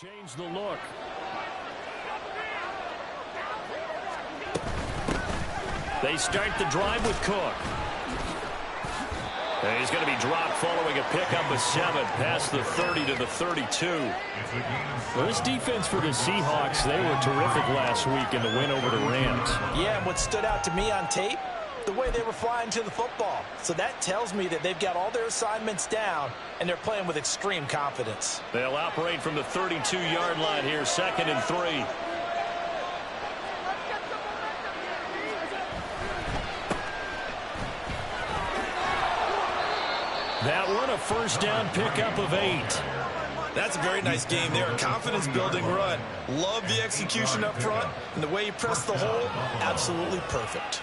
change the look. They start the drive with Cook. And he's going to be dropped following a pickup of 7 past the 30 to the 32. Well, this defense for the Seahawks, they were terrific last week in the win over the Rams. Yeah, and what stood out to me on tape, the way they were flying to the football. So that tells me that they've got all their assignments down, and they're playing with extreme confidence. They'll operate from the 32-yard line here, 2nd and 3. That one, a first down pickup of 8. That's a very nice game there. A confidence-building run. Love the execution up front, and the way he pressed the hole, absolutely perfect.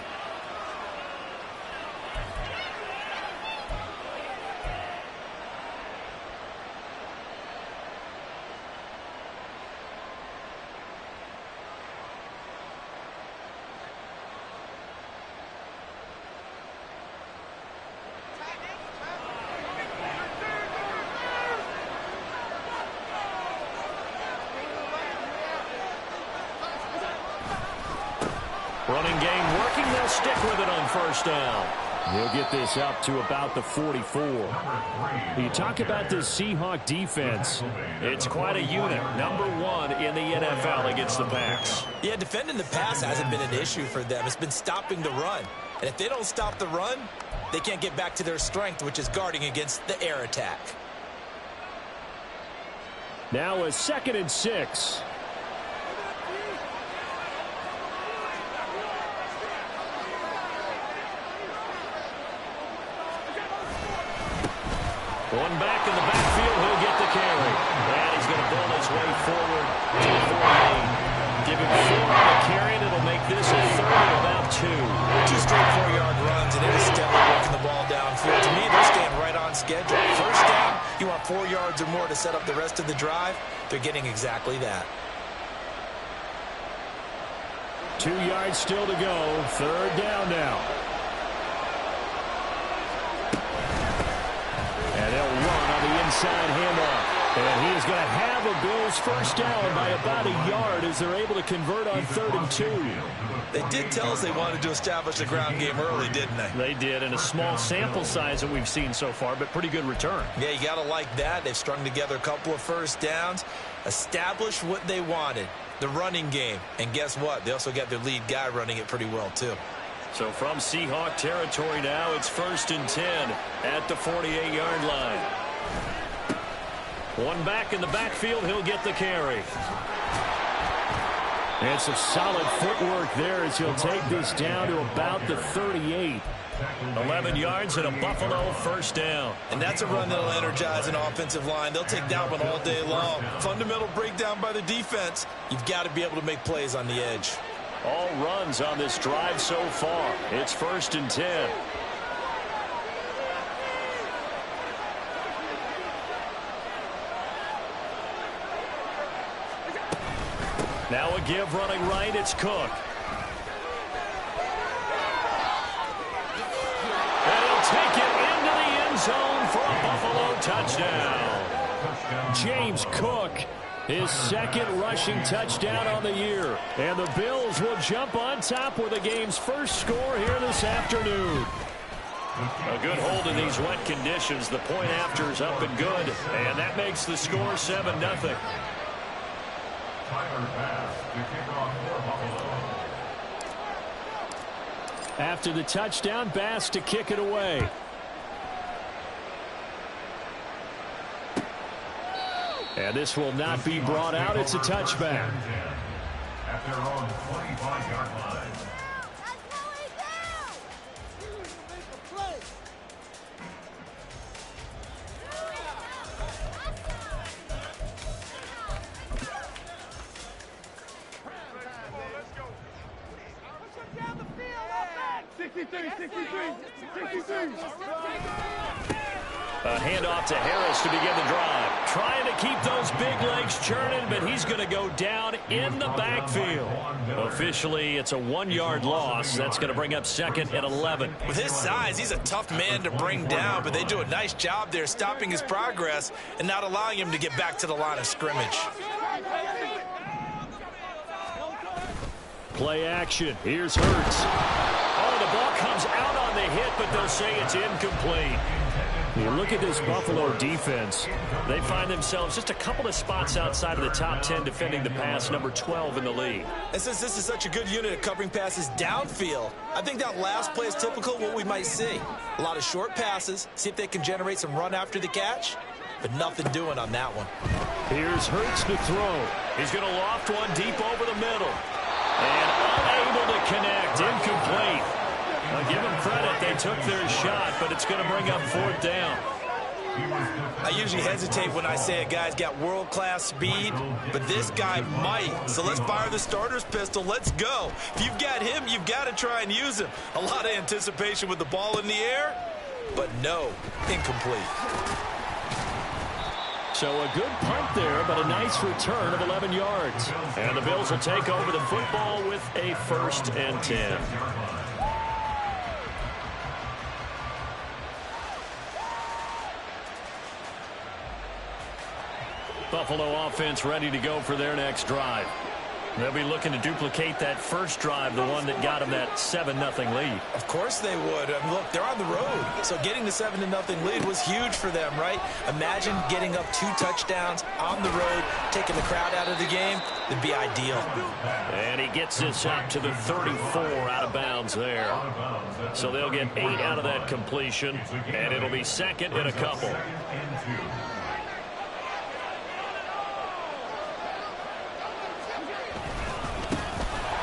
Running game working. They'll stick with it on first down. He'll get this up to about the 44. You talk about this Seahawk defense. It's quite a unit. Number 1 in the NFL against the pass. Yeah, defending the pass hasn't been an issue for them. It's been stopping the run. And if they don't stop the run, they can't get back to their strength, which is guarding against the air attack. Now a 2nd and 6. One back in the backfield, he'll get the carry. And he's going to build his way forward to the 48. Give him 4 on the carry, and it'll make this a 3rd and about 2. 2 straight 4-yard runs, and it is Stellar working the ball downfield. To me, they're staying right on schedule. First down, you want 4 yards or more to set up the rest of the drive. They're getting exactly that. 2 yards still to go. 3rd down now. And they'll run on the inside handoff. And he is going to have a Bills first down by about a yard as they're able to convert on 3rd and 2. They did tell us they wanted to establish the ground game early, didn't they? They did, and a small sample size that we've seen so far, but pretty good return. Yeah, you got to like that. They've strung together a couple of first downs, established what they wanted, the running game. And guess what? They also got their lead guy running it pretty well, too. So from Seahawk territory now, it's 1st and 10 at the 48-yard line. One back in the backfield, he'll get the carry. And some solid footwork there as he'll take this down to about the 38. 11 yards and a Buffalo first down. And that's a run that'll energize an offensive line. They'll take that one all day long. Fundamental breakdown by the defense. You've got to be able to make plays on the edge. All runs on this drive so far. It's 1st and 10. Now a give running right. It's Cook. And he'll take it into the end zone for a Buffalo touchdown. James Cook, his 2nd rushing touchdown on the year. And the Bills will jump on top with the game's first score here this afternoon. A good hold in these wet conditions. The point after is up and good. And that makes the score 7-0. After the touchdown, Bass to kick it away. And this will not be brought out. It's a touchback. At their own 25-yard line. A handoff to Harris to begin the drive. Trying to keep those big legs churning, but he's going to go down in the backfield. Officially, it's a 1-yard loss. That's going to bring up 2nd and 11. With his size, he's a tough man to bring down, but they do a nice job there stopping his progress and not allowing him to get back to the line of scrimmage. Play action. Here's Hurts. Oh, the ball comes out on the hit, but they'll say it's incomplete. You look at this Buffalo defense. They find themselves just a couple of spots outside of the top 10 defending the pass, number 12 in the league. And since this is such a good unit at covering passes downfield, I think that last play is typical of what we might see. A lot of short passes, see if they can generate some run after the catch, but nothing doing on that one. Here's Hurts to throw. He's going to loft one deep over the middle. And unable to connect, incomplete. I'll give them credit, they took their shot, but it's going to bring up 4th down. I usually hesitate when I say a guy's got world-class speed, but this guy might. So let's fire the starter's pistol. Let's go. If you've got him, you've got to try and use him. A lot of anticipation with the ball in the air, but no, incomplete. So a good punt there, but a nice return of 11 yards. And the Bills will take over the football with a 1st and 10. Buffalo offense ready to go for their next drive. They'll be looking to duplicate that first drive, the one that got them that 7-0 lead. Of course they would. Look, they're on the road, so getting the 7-0 lead was huge for them, right? Imagine getting up 2 touchdowns on the road, taking the crowd out of the game. It'd be ideal. And he gets this out to the 34 out of bounds there. So they'll get 8 out of that completion, and it'll be 2nd and a couple.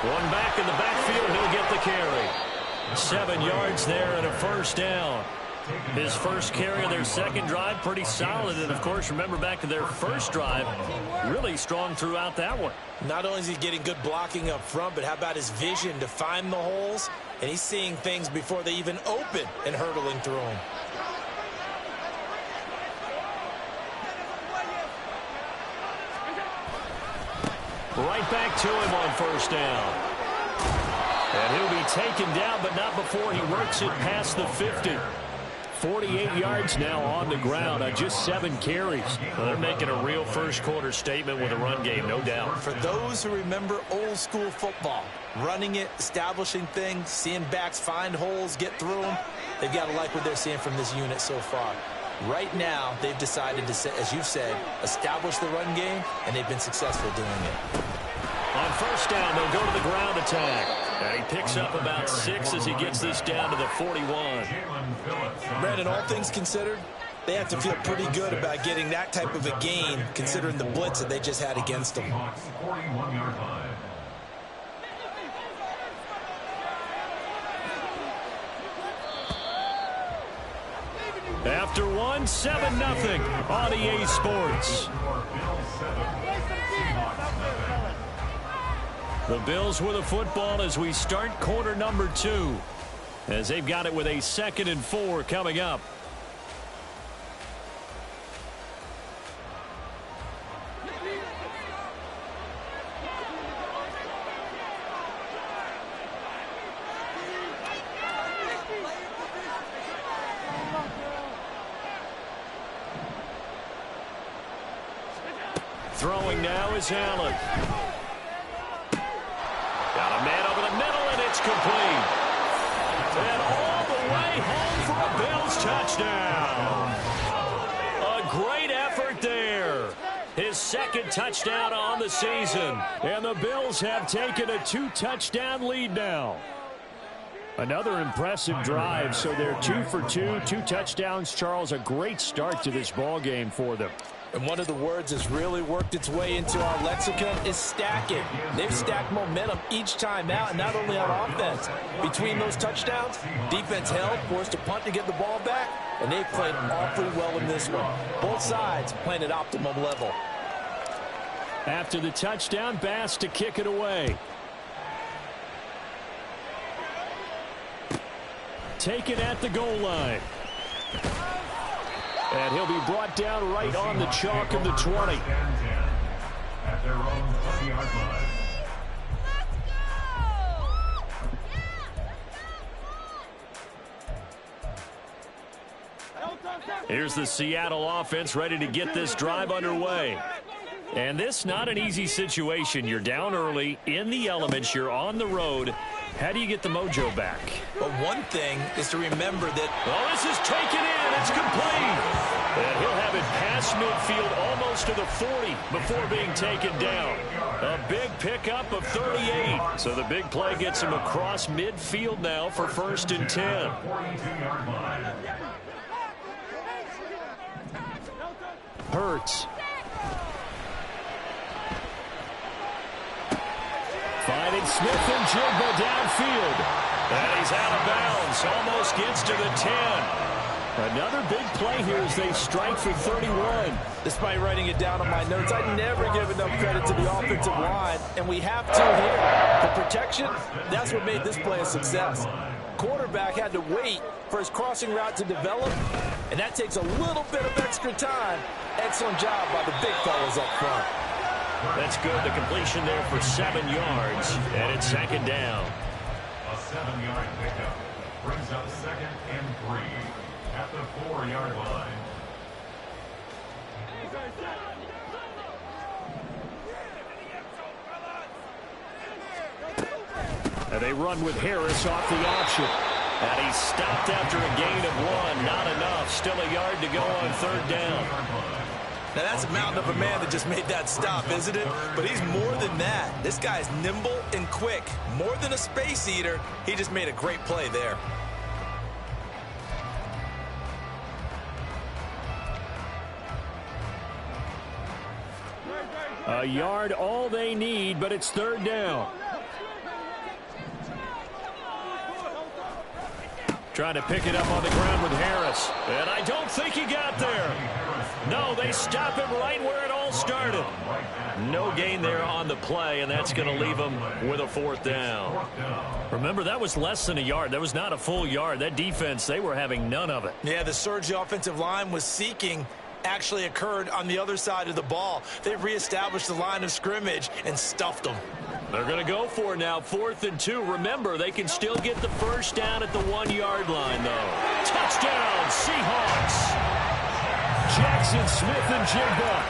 One back in the backfield, he'll get the carry. 7 yards there and a 1st down. His first carry of their second drive, pretty solid. And, of course, remember back to their first drive, really strong throughout that one. Not only is he getting good blocking up front, but how about his vision to find the holes? And he's seeing things before they even open and hurdling through them. Right back to him on 1st down. And he'll be taken down, but not before he works it past the 50. 48 yards now on the ground on just 7 carries. Well, they're making a real first-quarter statement with a run game, no doubt. For those who remember old-school football, running it, establishing things, seeing backs find holes, get through them, they've got to like what they're seeing from this unit so far. Right now, they've decided to, as you've said, establish the run game, and they've been successful doing it. On 1st down, they'll go to the ground attack. And he picks up about 6 as he gets this down to the 41. Brandon, all things considered, they have to feel pretty good about getting that type of a gain, considering the blitz that they just had against them. After 7-0 on EA Sports. The Bills with a football as we start quarter number 2. As they've got it with a 2nd and 4 coming up. Throwing now is Allen. Got a man over the middle, and it's complete. And all the way home for a Bills touchdown. A great effort there. His 2nd touchdown on the season. And the Bills have taken a 2-touchdown lead now. Another impressive drive, so they're 2 for 2, 2 touchdowns. Charles, a great start to this ball game for them. And one of the words that's really worked its way into our lexicon is stacking. They've stacked momentum each time out, and not only on offense. Between those touchdowns, defense held, forced a punt to get the ball back, and they played awfully well in this one. Both sides playing at optimum level. After the touchdown, Bass to kick it away. Taken at the goal line. And he'll be brought down right on the chalk of the 20. At their own 20-yard line. Here's the Seattle offense ready to get this drive underway. And this not an easy situation. You're down early, in the elements, you're on the road. How do you get the mojo back? But one thing is to remember that... Oh, this is taken in. It's complete. And he'll have it past midfield almost to the 40 before being taken down. A big pickup of 38. So the big play gets him across midfield now for 1st and 10. Hurts. Finding Smith and Jigba downfield. And he's out of bounds. Almost gets to the 10. Another big play here as they strike for 31. Despite writing it down on my notes, I never give enough credit to the offensive line, and we have to here. The protection, that's what made this play a success. Quarterback had to wait for his crossing route to develop, and that takes a little bit of extra time. Excellent job by the big fellas up front. That's good. The completion there for 7 yards, and it's 2nd down. A 7-yard pickup brings up 2nd and 3 at the 4-yard line. And they run with Harris off the option. And he's stopped after a gain of 1. Not enough. Still a yard to go on 3rd down. Now, that's a mountain of a man that just made that stop, isn't it? But he's more than that. This guy's nimble and quick. More than a space eater, he just made a great play there. A yard all they need, but it's 3rd down. Trying to pick it up on the ground with Harris. And I don't think he got there. No, they stop him right where it all started. No gain there on the play, and that's going to leave him with a 4th down. Remember, that was less than a yard. That was not a full yard. That defense, they were having none of it. Yeah, the surge the offensive line was seeking actually occurred on the other side of the ball. They reestablished the line of scrimmage and stuffed them. They're going to go for it now, 4th and 2. Remember, they can still get the 1st down at the 1-yard line, though. Touchdown, Seahawks. Jackson Smith and Jigba,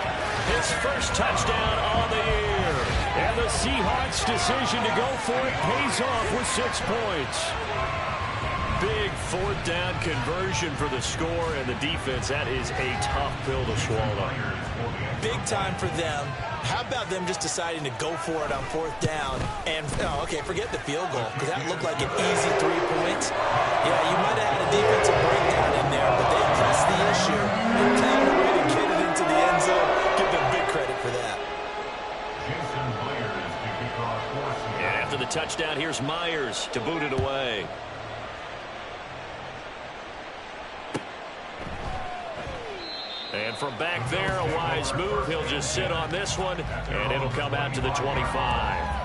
his first touchdown on the year. And the Seahawks' decision to go for it pays off with 6 points. Big 4th down conversion for the score, and the defense, that is a tough pill to swallow. Big time for them. How about them just deciding to go for it on 4th down? And, okay, forget the field goal, because that looked like an easy 3 points. Yeah, you might have had a defensive breakdown in there, but they pressed the issue and found a way to get it into the end zone. Give them big credit for that. And after the touchdown, here's Myers to boot it away. And from back there, a wise move. He'll just sit on this one, and it'll come out to the 25.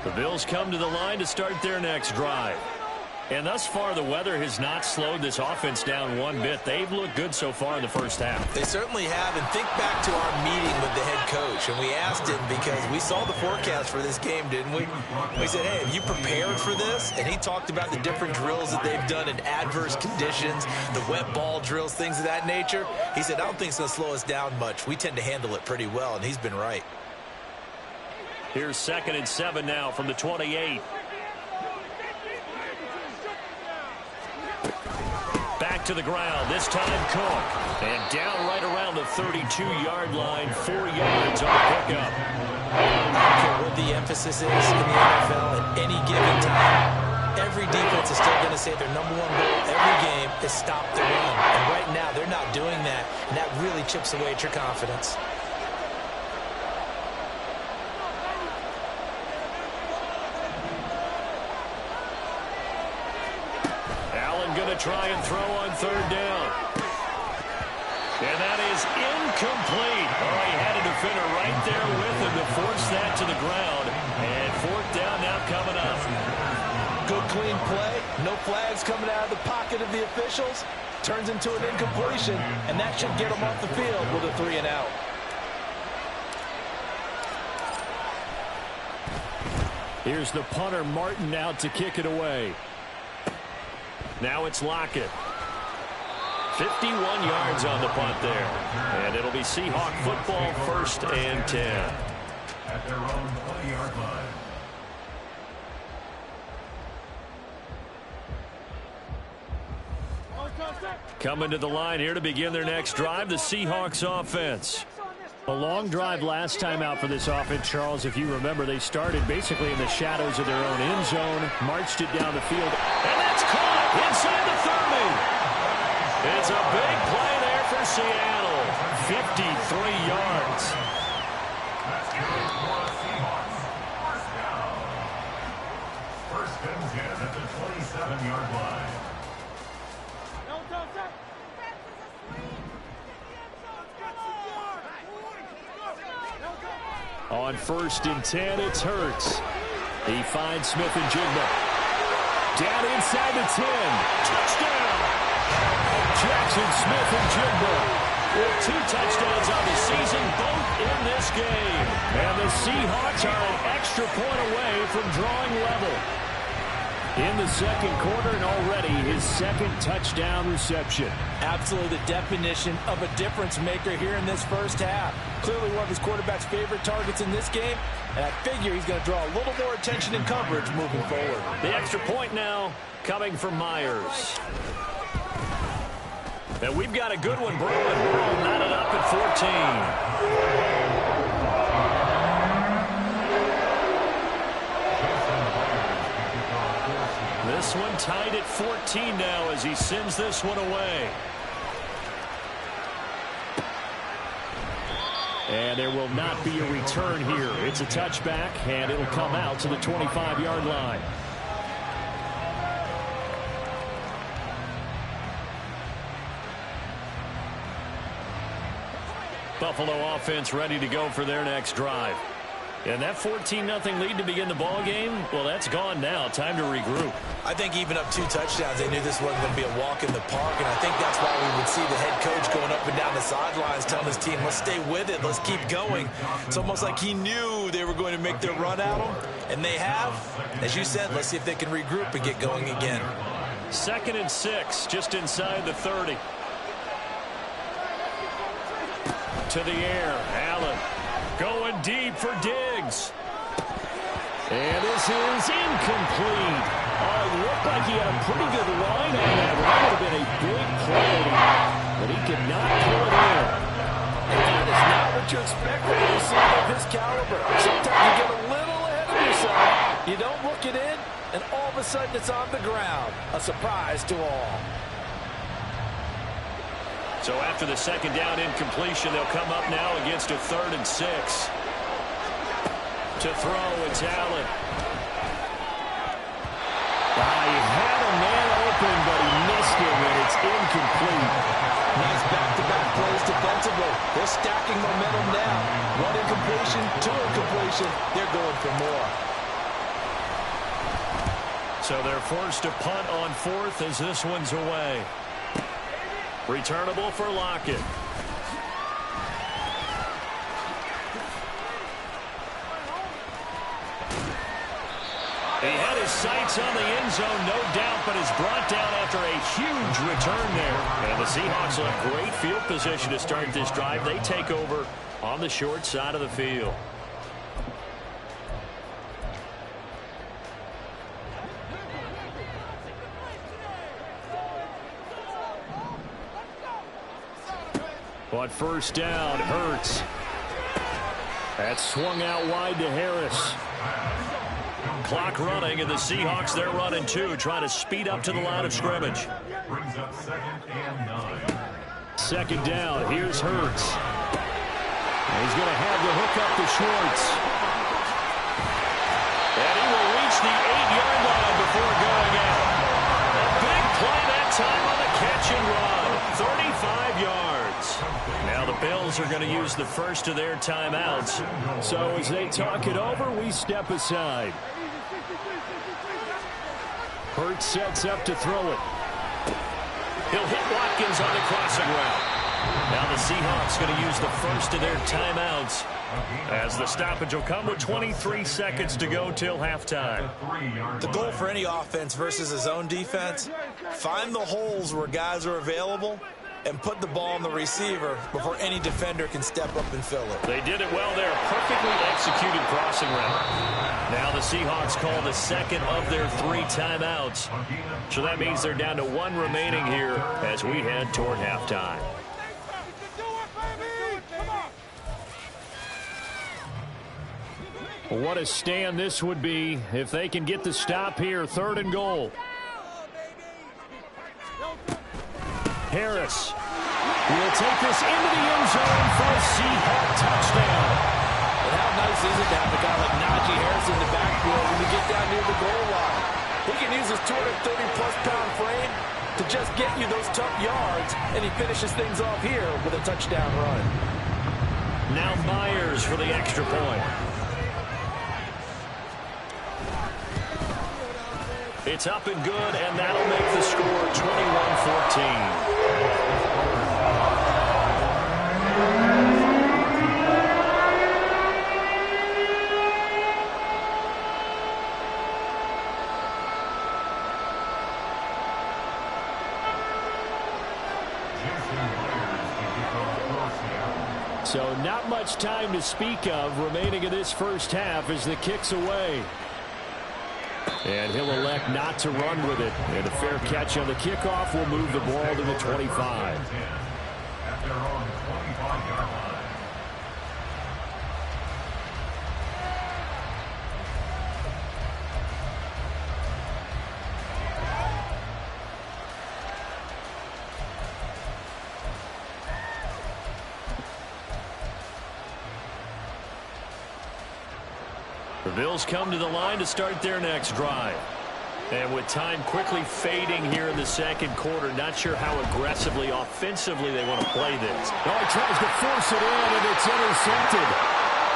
The Bills come to the line to start their next drive. And thus far, the weather has not slowed this offense down one bit. They've looked good so far in the first half. They certainly have. And think back to our meeting with the head coach. And we asked him, because we saw the forecast for this game, didn't we? We said, hey, have you prepared for this? And he talked about the different drills that they've done in adverse conditions, the wet ball drills, things of that nature. He said, I don't think it's going to slow us down much. We tend to handle it pretty well, and he's been right. Here's 2nd and 7 now from the 28. Back to the ground, this time Cook. And down right around the 32-yard line, 4 yards on the pickup. I don't care what the emphasis is in the NFL at any given time. Every defense is still going to say their #1 goal every game is stop the run. And right now, they're not doing that, and that really chips away at your confidence. Going to try and throw on 3rd down. And that is incomplete. Oh, he had a defender right there with him to force that to the ground. And 4th down now coming up. Good clean play. No flags coming out of the pocket of the officials. Turns into an incompletion, and that should get them off the field with a 3 and out. Here's the punter, Martin, out to kick it away. Now it's Lockett. 51 yards on the punt there. And it'll be Seahawk football, 1st and 10. At their own 20-yard line. Coming to the line here to begin their next drive, the Seahawks offense. A long drive last time out for this offense, Charles. If you remember, they started basically in the shadows of their own end zone, marched it down the field, and that's caught inside the 30. It's a big play there for Seattle. 53 yards. That's good for the Seahawks. First down. 1st and 10 at the 27-yard line. On 1st and 10, it's Hurts. He finds Smith and Jigba. Down inside the 10. Touchdown! Jackson Smith and Jigba with 2 touchdowns on the season, both in this game. And the Seahawks are an extra point away from drawing level. In the 2nd quarter, and already his 2nd touchdown reception. Absolutely the definition of a difference maker here in this first half. Clearly one of his quarterback's favorite targets in this game, and I figure he's going to draw a little more attention and coverage moving forward. The extra point now coming from Myers. And we've got a good one brewing. We're all knotted up at 14. This one tied at 14 now as he sends this one away. And there will not be a return here. It's a touchback, and it'll come out to the 25-yard line. Buffalo offense ready to go for their next drive. And that 14-0 lead to begin the ball game, well, that's gone now. Time to regroup. I think even up 2 touchdowns, they knew this wasn't going to be a walk in the park, and I think that's why we would see the head coach going up and down the sidelines telling his team, let's stay with it, let's keep going. It's almost like he knew they were going to make their run at him, and they have. As you said, let's see if they can regroup and get going again. 2nd and 6, just inside the 30. To the air, Allen. Going deep for Diggs. And this is incomplete. Oh, it looked like he had a pretty good line on that. That would have been a big play, but he could not pull it in. And that is not what you expect from a receiver of his caliber. Sometimes you get a little ahead of yourself. You don't look it in, and all of a sudden it's on the ground. A surprise to all. So after the 2nd down incompletion, they'll come up now against a 3rd and 6. To throw, it's Allen. He had a man open, but he missed him, and it's incomplete. Nice back-to-back plays defensively. They're stacking momentum now. 1 incompletion, 2 incompletion. They're going for more. So they're forced to punt on 4th as this one's away. Returnable for Lockett. He had his sights on the end zone, no doubt, but is brought down after a huge return there. And the Seahawks will have great field position to start this drive. They take over on the short side of the field. On 1st down, Hurts. That's swung out wide to Harris. Clock running, and the Seahawks, they're running 2, trying to speed up to the line of scrimmage. Brings up 2nd and 9. 2nd down, here's Hurts. He's going to have the hook up to Schwartz. And he will reach the 8-yard line before going out. A big play that time on the catch and run. 35 yards. Now the Bills are going to use the first of their timeouts. So as they talk it over, we step aside. Hurts sets up to throw it. He'll hit Watkins on the crossing route. Now the Seahawks going to use the first of their timeouts, as the stoppage will come with 23 seconds to go till halftime. The goal for any offense versus his own defense, find the holes where guys are available and put the ball on the receiver before any defender can step up and fill it. They did it well there. Perfectly executed crossing route. Now the Seahawks call the second of their 3 timeouts. So that means they're down to 1 remaining here as we head toward halftime. What a stand this would be if they can get the stop here. 3rd and goal. Harris will take this into the end zone for a Seahawk touchdown. And how nice is it to have a guy like Najee Harris in the backfield when you get down near the goal line? He can use his 230-plus pound frame to just get you those tough yards, and he finishes things off here with a touchdown run. Now Myers for the extra point. It's up and good, and that'll make the score 21-14. So not much time to speak of remaining in this first half as the kick's away. And he'll elect not to run with it. And a fair catch on the kickoff will move the ball to the 25. At their own 25-yard line. The Bills come to the line to start their next drive. And with time quickly fading here in the second quarter, not sure how aggressively, offensively they want to play this. Oh, he tries to force it in, and it's intercepted.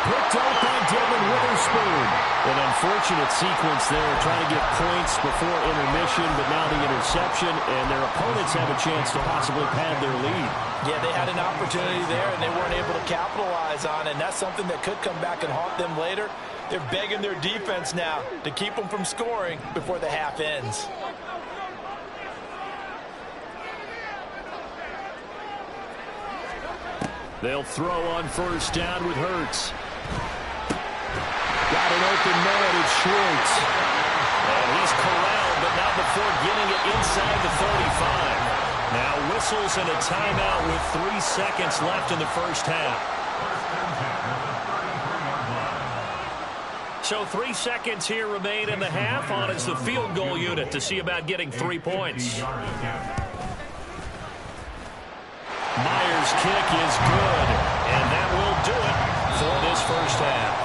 Picked up by Devin Witherspoon. An unfortunate sequence there, trying to get points before intermission, but now the interception, and their opponents have a chance to possibly pad their lead. Yeah, they had an opportunity there, and they weren't able to capitalize on it, and that's something that could come back and haunt them later. They're begging their defense now to keep them from scoring before the half ends. They'll throw on first down with Hurts. Got an open man, it's Schwartz. And he's corralled, but not before getting it inside the 35. Now whistles and a timeout with 3 seconds left in the first half. So 3 seconds here remain in the half. On it's the field goal unit to see about getting 3 points. Myers' kick is good, and that will do it for this first half.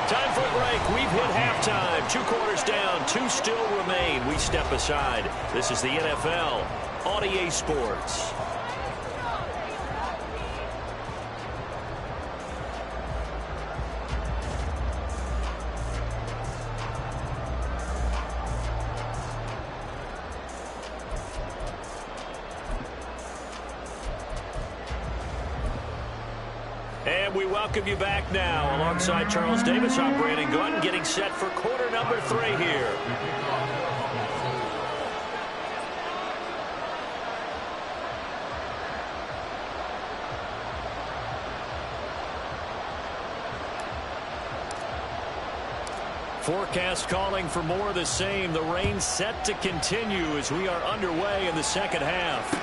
Time for a break. We've hit halftime. 2 quarters down, 2 still remain. We step aside. This is the NFL on EA Sports. And we welcome you back now. Alongside Charles Davis, I'm Brandon Gunn, getting set for quarter number 3 here. Forecast calling for more of the same. The rain set to continue as we are underway in the second half.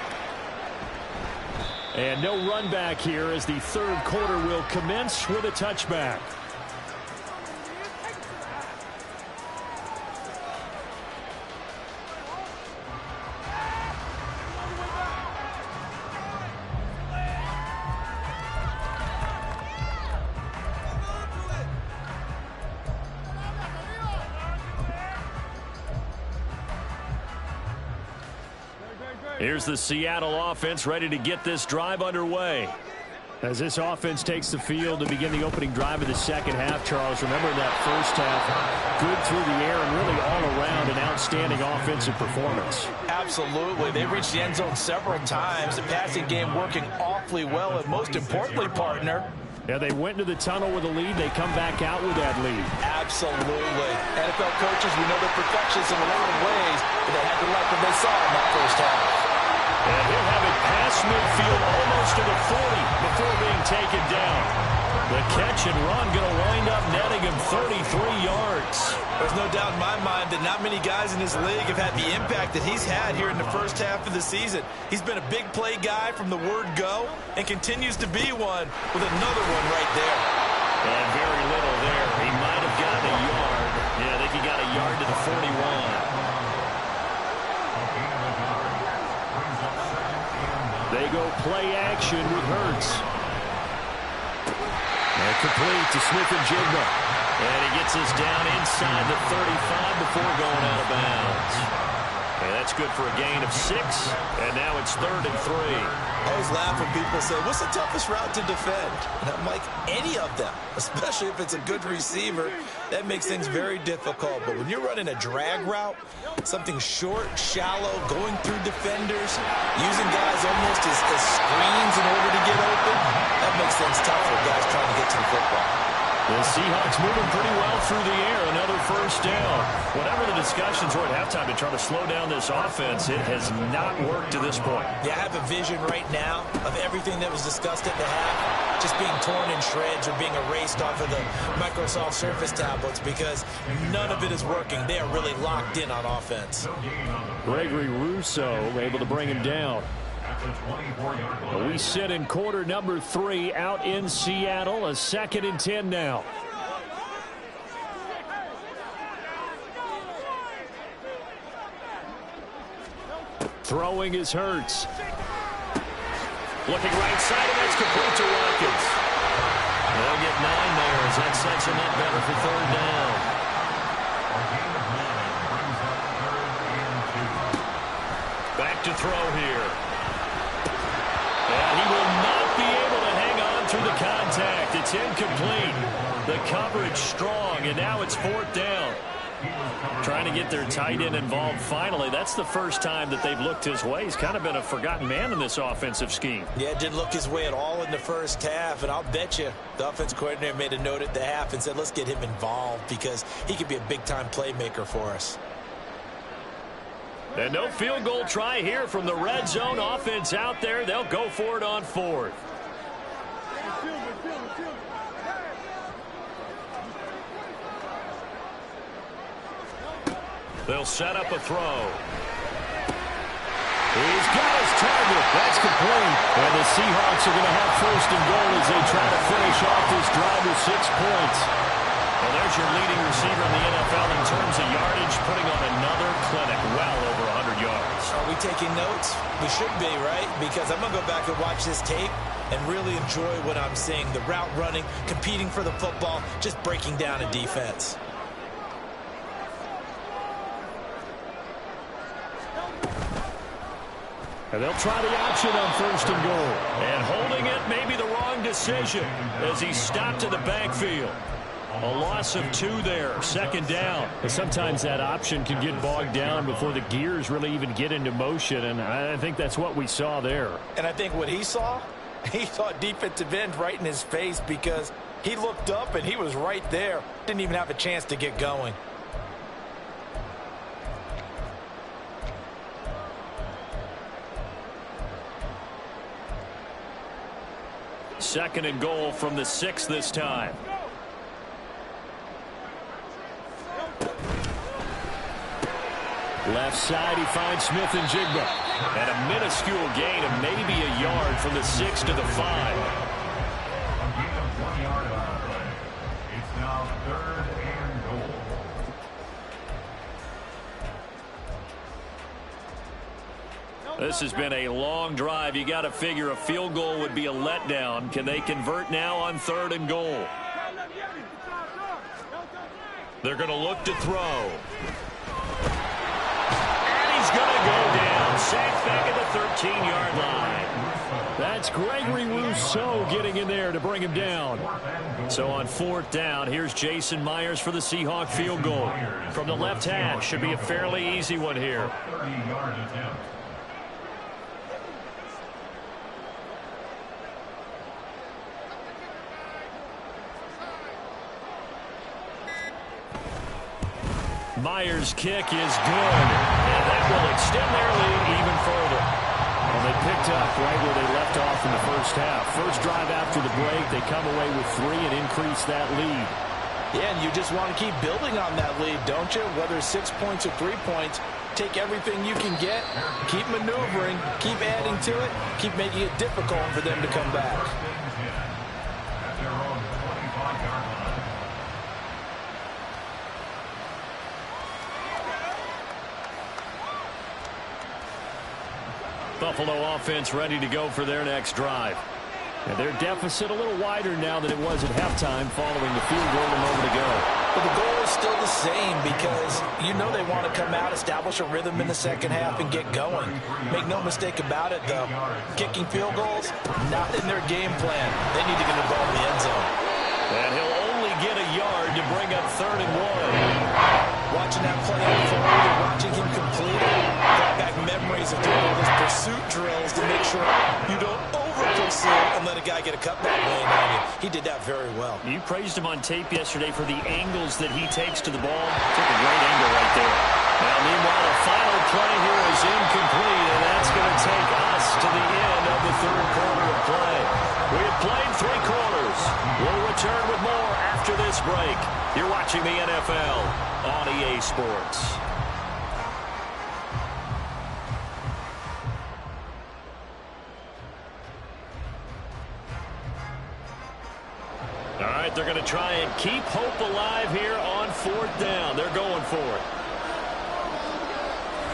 And no run back here as the third quarter will commence with a touchback. Here's the Seattle offense ready to get this drive underway. As this offense takes the field to begin the opening drive of the second half, Charles, remember that first half, good through the air and really all around an outstanding offensive performance. Absolutely. They reached the end zone several times. The passing game working awfully well, and most importantly, partner, yeah, they went into the tunnel with a lead. They come back out with that lead. absolutely. NFL coaches, we know they're perfectionists in a lot of ways, but they had to like what they saw in that first half. And he'll have it past midfield almost to the 40 before being taken down. The catch and run going to wind up netting him 33 yards. There's no doubt in my mind that not many guys in this league have had the impact that he's had here in the first half of the season. He's been a big play guy from the word go and continues to be one with another one right there. And very little there. He might have gotten a yard. Yeah, I think he got a yard to the 41. They go play action with Hurts. And complete to Smith-Njigba. And he gets us down inside the 35 before going out of bounds. And that's good for a gain of 6. And now it's 3rd and 3. I always laugh when people say, what's the toughest route to defend? And I'm like, any of them, especially if it's a good receiver. That makes things very difficult. But when you're running a drag route, something short, shallow, going through defenders, using guys almost as screens in order to get open, that makes things tough for guys trying to get to the football. The Seahawks moving pretty well through the air. Another first down. Whatever the discussions were at halftime to try to slow down this offense, it has not worked to this point. Yeah, I have a vision right now of everything that was discussed at the half just being torn in shreds or being erased off of the Microsoft Surface tablets because none of it is working. They are really locked in on offense. Gregory Rousseau able to bring him down. We sit in quarter number 3 out in Seattle. A 2nd and 10 now. Throwing is Hurts. Looking right side, and that's complete to Watkins. They'll get 9 there as that sets him up better for 3rd down. Back to throw here. And he will not be able to hang on through the contact. It's incomplete. The coverage strong, and now it's 4th down. Trying to get their tight end involved finally. That's the first time that they've looked his way. He's kind of been a forgotten man in this offensive scheme. Yeah, it didn't look his way at all in the first half, and I'll bet you the offense coordinator made a note at the half and said, let's get him involved because he could be a big-time playmaker for us. And no field goal try here from the red zone offense out there. They'll go for it on 4th. They'll set up a throw. He's got his target. That's complete. And the Seahawks are going to have 1st and goal as they try to finish off this drive with 6 points. Well, there's your leading receiver in the NFL in terms of yardage, putting on another clinic, well over 100 yards. Are we taking notes? We should be, right? Because I'm going to go back and watch this tape and really enjoy what I'm seeing. The route running, competing for the football, just breaking down a defense. And they'll try the option on 1st and goal. And holding it may be the wrong decision as he stopped in the backfield. A loss of 2 there, 2nd down. And sometimes that option can get bogged down before the gears really even get into motion, and I think that's what we saw there. And I think what he saw defensive end right in his face because he looked up and he was right there. Didn't even have a chance to get going. Second and goal from the 6 this time. Left side, he finds Smith-Njigba. And a minuscule gain of maybe a yard from the 6 to the 5. It's now 3rd and goal. This has been a long drive. You got to figure a field goal would be a letdown. Can they convert now on 3rd and goal? They're going to look to throw. And he's going to go down. Sacked back at the 13-yard line. That That's Gregory Rousseau getting in there to bring him down. So on 4th down, here's Jason Myers for the Seahawk field goal. From the left hash, should be a fairly easy one here. 30-yard attempt. Myers' kick is good, and that will extend their lead even further. Well, they picked up right where they left off in the first half. First drive after the break, they come away with 3 and increase that lead. Yeah, and you just want to keep building on that lead, don't you? Whether it's 6 points or 3 points, take everything you can get, keep maneuvering, keep adding to it, keep making it difficult for them to come back. At their own 25-yard line. Buffalo offense ready to go for their next drive. And their deficit a little wider now than it was at halftime following the field goal a moment ago. But the goal is still the same because you know they want to come out, establish a rhythm in the second half, and get going. Make no mistake about it, though. Kicking field goals, not in their game plan. They need to get the ball in the end zone. And he'll only get a yard to bring up 3rd and 1. Watching that play unfold and watching him complete it, brought back memories of doing all those pursuit drills to make sure you don't over-pursue and let a guy get a cutback lane on you. He did that very well. You praised him on tape yesterday for the angles that he takes to the ball. Took a great angle right there. Now, meanwhile, the final play here is incomplete, and that's going to take us to the end of the 3rd quarter of play. We have played 3 quarters. We'll return with more after this break. You're watching the NFL on EA Sports. All right, they're going to try and keep hope alive here on 4th down. They're going for it.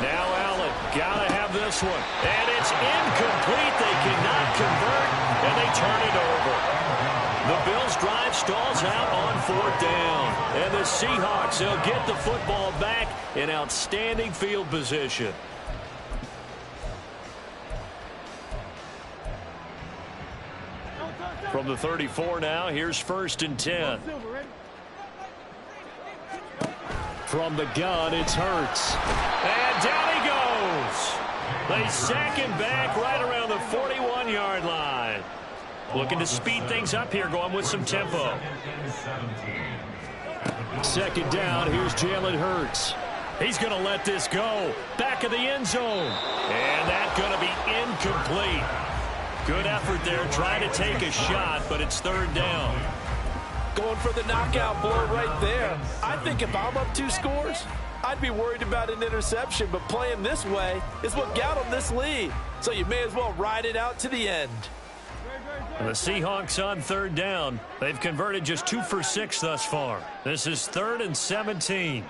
Now Allen, got to have this one. And it's incomplete. They cannot convert, and they turn it over. The Bills' drive stalls out on 4th down. And the Seahawks, they'll get the football back in outstanding field position. From the 34 now, here's 1st and 10. From the gun, it's Hurts. And down he goes. They sack him back right around the 41-yard line. Looking to speed things up here, going with some tempo. 2nd down, here's Jalen Hurts. He's going to let this go. Back of the end zone. And that's going to be incomplete. Good effort there, trying to take a shot, but it's 3rd down. Going for the knockout blow right there. I think if I'm up 2 scores, I'd be worried about an interception, but playing this way is what got them this lead. So you may as well ride it out to the end. The Seahawks on 3rd down. They've converted just 2 for 6 thus far. This is 3rd and 17.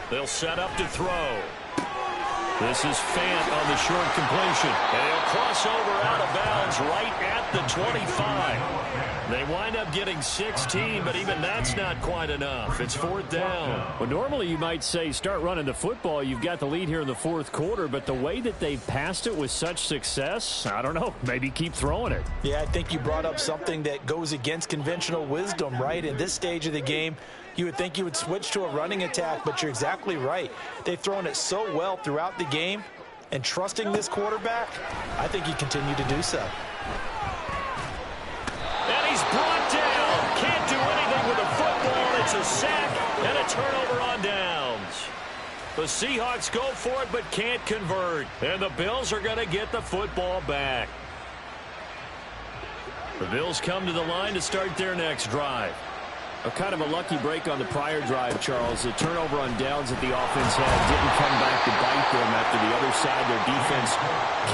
They'll set up to throw. This is Fant on the short completion. And he'll cross over out of bounds right at the 25. They wind up getting 16, but even that's not quite enough. It's 4th down. Well, normally you might say start running the football. You've got the lead here in the 4th quarter, but the way that they've passed it with such success, I don't know, maybe keep throwing it. Yeah, I think you brought up something that goes against conventional wisdom, right? In this stage of the game, you would think you would switch to a running attack, but you're exactly right. They've thrown it so well throughout the game, and trusting this quarterback, I think you continue to do so. And he's brought down. Can't do anything with the football. It's a sack and a turnover on downs. The Seahawks go for it but can't convert. And the Bills are going to get the football back. The Bills come to the line to start their next drive. A kind of a lucky break on the prior drive, Charles. The turnover on downs that the offense had didn't come back to bite them after the other side. Their defense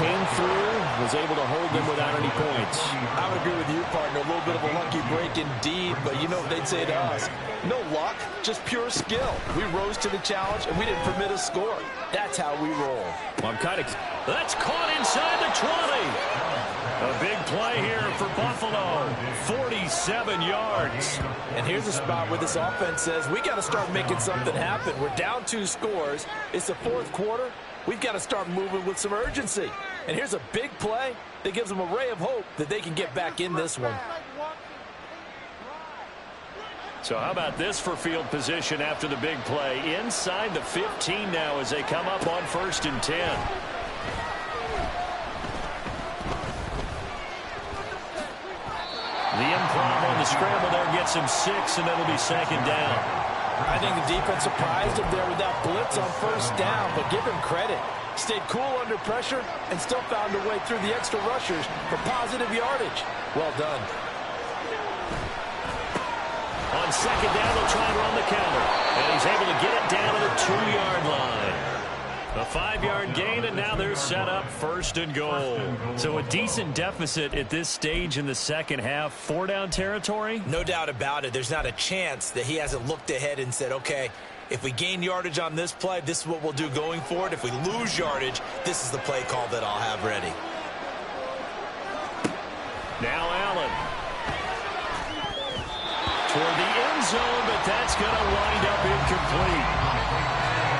came through, was able to hold them without any points. I would agree with you, partner. A little bit of a lucky break indeed, but you know what they'd say to us. No luck, just pure skill. We rose to the challenge, and we didn't permit a score. That's how we roll. Well, that's caught inside the 20. A big play here for Buffalo. 47 yards. And here's a spot where this offense says, we got to start making something happen. We're down 2 scores. It's the 4th quarter. We've got to start moving with some urgency. And here's a big play that gives them a ray of hope that they can get back in this one. So how about this for field position after the big play? Inside the 15 now as they come up on 1st and 10. The improv on the scramble there gets him 6, and it'll be 2nd down. I think the defense surprised him there with that blitz on 1st down, but give him credit. Stayed cool under pressure and still found a way through the extra rushers for positive yardage. Well done. On 2nd down, they'll try and run the counter. And he's able to get it down to the 2-yard line. A 5-yard gain, and now they're set up 1st and goal. So a decent deficit at this stage in the second half. 4-down territory? No doubt about it. There's not a chance that he hasn't looked ahead and said, okay, if we gain yardage on this play, this is what we'll do going forward. If we lose yardage, this is the play call that I'll have ready. Now Allen. Toward the end zone, but that's going to wind up incomplete.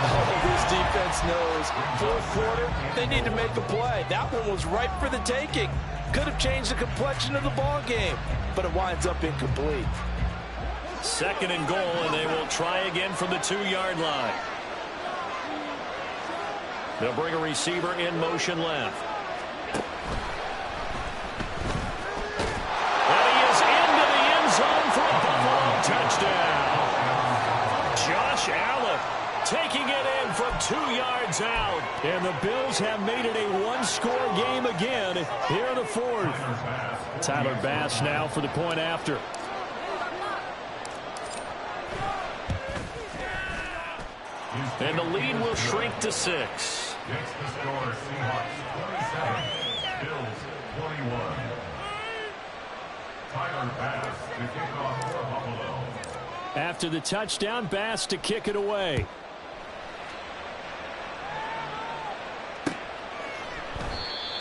Oh, this defense knows 4th quarter, they need to make a play. That one was ripe for the taking. Could have changed the complexion of the ball game, but it winds up incomplete. 2nd and goal, and they will try again from the 2-yard line. They'll bring a receiver in motion left. And he is into the end zone for a Buffalo touchdown. Josh Allen taking it in from 2 yards out. And the Bills have made it a 1-score game again here in the 4th. Tyler Bass now for the point after. And the lead will shrink to 6. Next to score, Seahawks 27, Bills 21. Tyler Bass to kick off for Buffalo. After the touchdown, Bass to kick it away.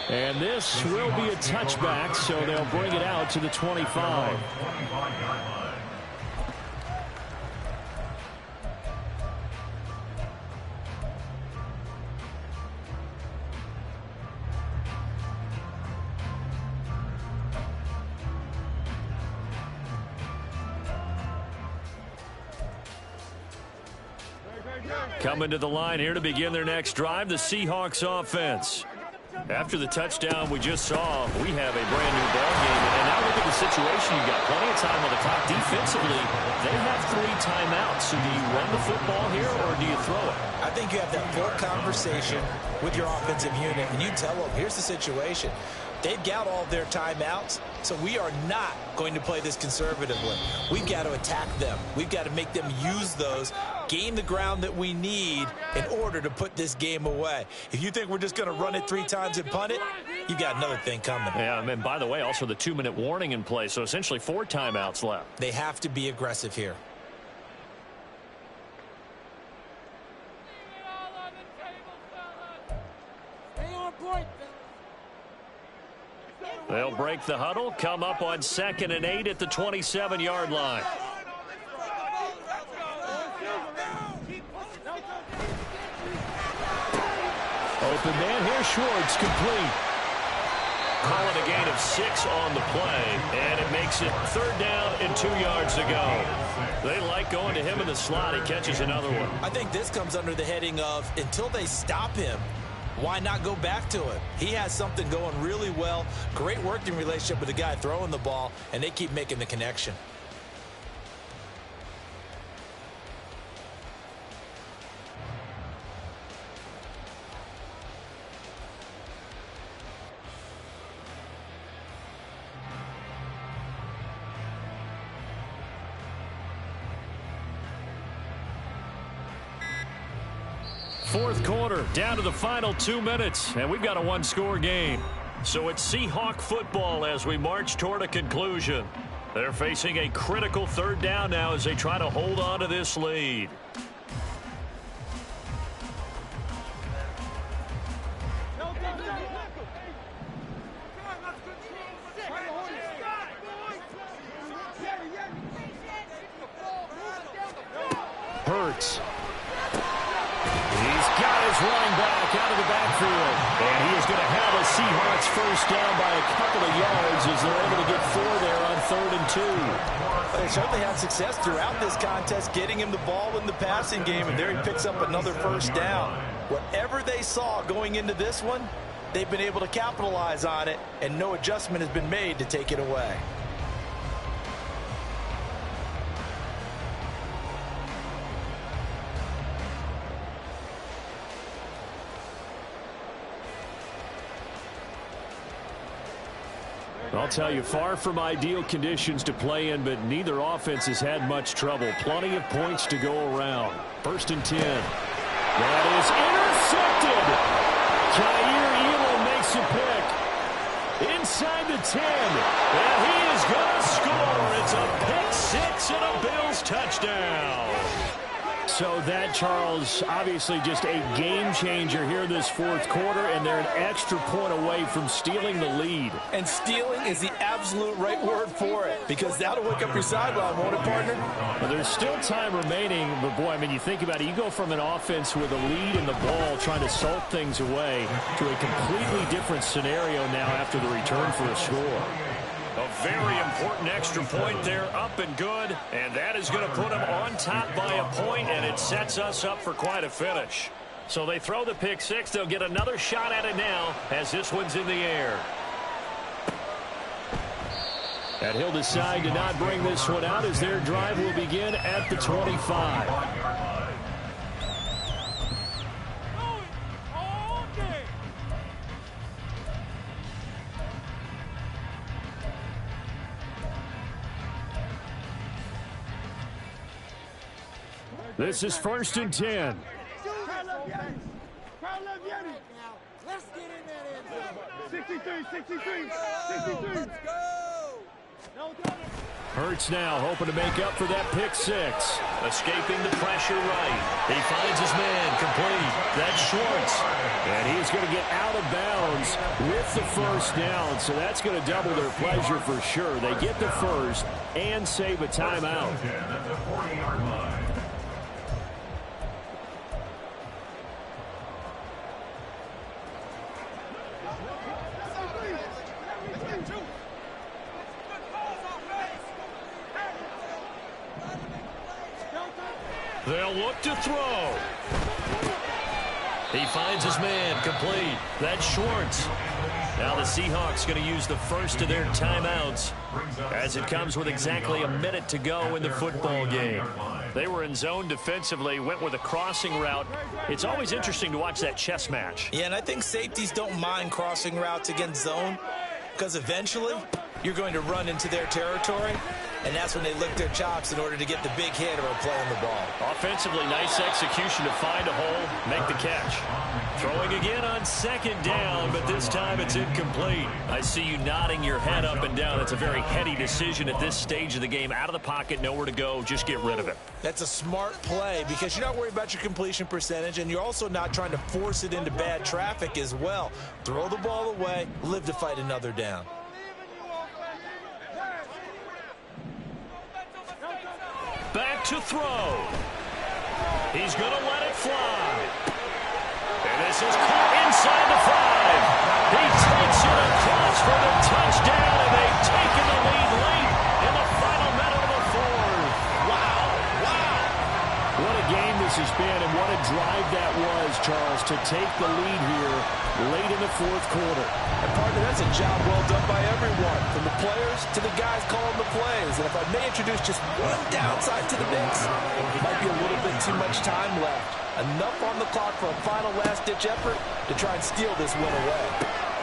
And this will be a touchback, so they'll bring it out to the 25. 25-yard line. Coming to the line here to begin their next drive, the Seahawks offense. After the touchdown we just saw, we have a brand new ball game. And now look at the situation. You've got plenty of time on the clock. Defensively, they have 3 timeouts. So do you run the football here or do you throw it? I think you have that full conversation with your offensive unit, and you tell them, here's the situation. They've got all their timeouts, so we are not going to play this conservatively. We've got to attack them. We've got to make them use those, gain the ground that we need in order to put this game away. If you think we're just going to run it 3 times and punt it, you've got another thing coming. Yeah, and by the way, also the 2-minute warning in play, so essentially 4 timeouts left. They have to be aggressive here. They'll break the huddle, come up on 2nd and 8 at the 27-yard line. Open man here, Schwartz, complete. Call it a gain of 6 on the play, and it makes it 3rd down and 2 yards to go. They like going to him in the slot. He catches another one. I think this comes under the heading of, until they stop him, why not go back to it? He has something going really well. Great working relationship with the guy throwing the ball, and they keep making the connection. Fourth quarter, down to the final 2 minutes, and we've got a 1-score game. So it's Seahawk football as we march toward a conclusion. They're facing a critical 3rd down now as they try to hold on to this lead. Hurts. He's got his running back out of the backfield. And he is going to have a Seahawks first down by a couple of yards as they're able to get 4 there on 3rd and 2. They certainly had success throughout this contest getting him the ball in the passing game, and there he picks up another first down. Whatever they saw going into this one, they've been able to capitalize on it, and no adjustment has been made to take it away. I'll tell you, far from ideal conditions to play in, but neither offense has had much trouble. Plenty of points to go around. 1st and 10. That is intercepted. Kaiir Elam makes a pick. Inside the 10. And he is going to score. It's a pick 6 and a Bills touchdown. So that, Charles, obviously just a game changer here this 4th quarter, and they're an extra point away from stealing the lead. And stealing is the absolute right word for it, because that'll wake up your sideline, won't it, partner? Well, there's still time remaining, but boy, I mean, you think about it, you go from an offense with a lead in the ball trying to salt things away to a completely different scenario now after the return for a score. A very important extra point there, up and good, and that is going to put them on top by a point, and it sets us up for quite a finish. So they throw the pick 6. They'll get another shot at it now as this one's in the air. And he'll decide to not bring this one out as their drive will begin at the 25. This is 1st and 10. Let's get in there. 63. Let's go. Hurts now hoping to make up for that pick 6. Escaping the pressure right. He finds his man complete. That's Schwartz. And he's going to get out of bounds with the first down. So that's going to double their pleasure for sure. They get the first and save a timeout. They'll look to throw. He finds his man complete. That's Schwartz. Now the Seahawks going to use the first of their timeouts as it comes with exactly a minute to go in the football game. They were in zone defensively, went with a crossing route. It's always interesting to watch that chess match. Yeah, and I think safeties don't mind crossing routes against zone because eventually you're going to run into their territory, and that's when they lick their chops in order to get the big hit or play on the ball. Offensively, nice execution to find a hole, make the catch. Throwing again on 2nd down, but this time it's incomplete. I see you nodding your head up and down. It's a very heady decision at this stage of the game. Out of the pocket, nowhere to go, just get rid of it. That's a smart play because you're not worried about your completion percentage, and you're also not trying to force it into bad traffic as well. Throw the ball away, live to fight another down. Back to throw. He's going to let it fly. And this is caught inside the 5. He takes it across for the touchdown, and they've taken the lead late in the final minute of the 4th. Wow. What a game this has been, and what a drive that was, Charles, to take the lead here late in the 4th quarter. And partner, that's a job well done by everyone, from the players to the guys calling the plays. And if I may introduce just one downside to the mix, might be a little bit too much time left. Enough on the clock for a final last-ditch effort to try and steal this win away.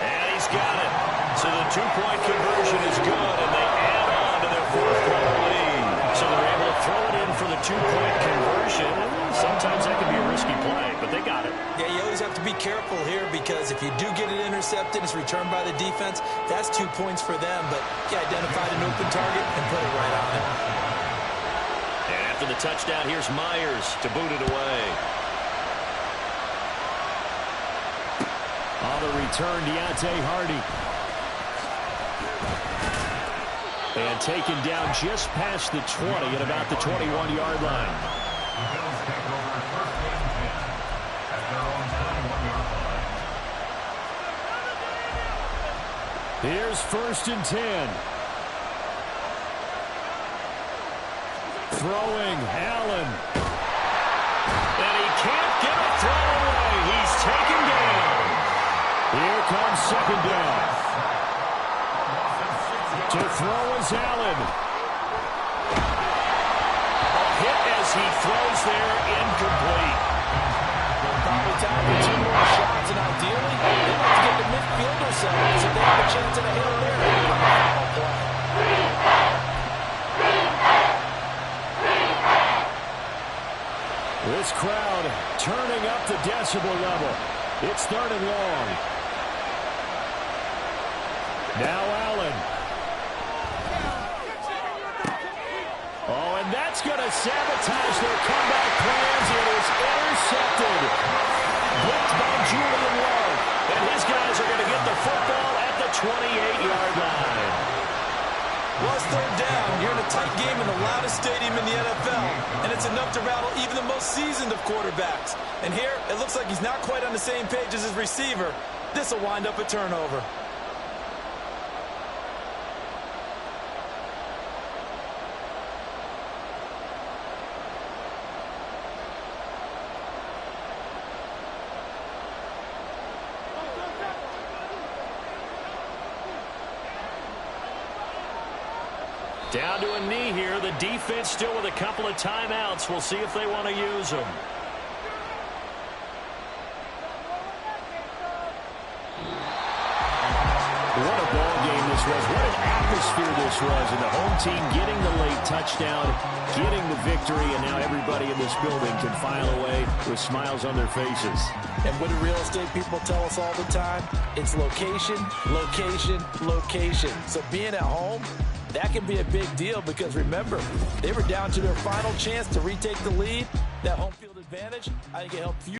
And he's got it. So the 2-point conversion is good, and they add on to their 4th quarter lead. So they're able to throw it in for the 2-point conversion. Sometimes that can be a risky play, but they got it. Yeah, you always have to be careful here because if you do get it intercepted, it's returned by the defense, that's 2 points for them. But you identified an open target and put it right on it. And after the touchdown, here's Myers to boot it away. On the return, Deontay Hardy. And taken down just past the 20 at about the 21-yard line. The Bills take over first and 10 at their own 21-yard line. Here's first and 10. Throwing, Allen. And he can't get a throw away. He's taken down. Here comes second down. To throw is Allen. A hit as he throws there, incomplete. Probably time for 2 more shots, and ideally, they'd like to get the midfielder settled so they have a chance at a Hail Mary on the final play. This crowd turning up the decibel level. It's third and long. Now Allen. Oh, and that's going to sabotage their comeback plans. It is intercepted. Blocked by Julian Love. And his guys are going to get the football at the 28-yard line. Well, it's third down. You're in a tight game in the loudest stadium in the NFL, and it's enough to rattle even the most seasoned of quarterbacks. And here, it looks like he's not quite on the same page as his receiver. This will wind up a turnover. Down to a knee here. The defense still with a couple of timeouts. We'll see if they want to use them. What a ball game this was. What an atmosphere this was. And the home team getting the late touchdown, getting the victory, and now everybody in this building can file away with smiles on their faces. And what do real estate people tell us all the time? It's location, location, location. So being at home, that can be a big deal because, remember, they were down to their final chance to retake the lead. That home field advantage, I think it helped you.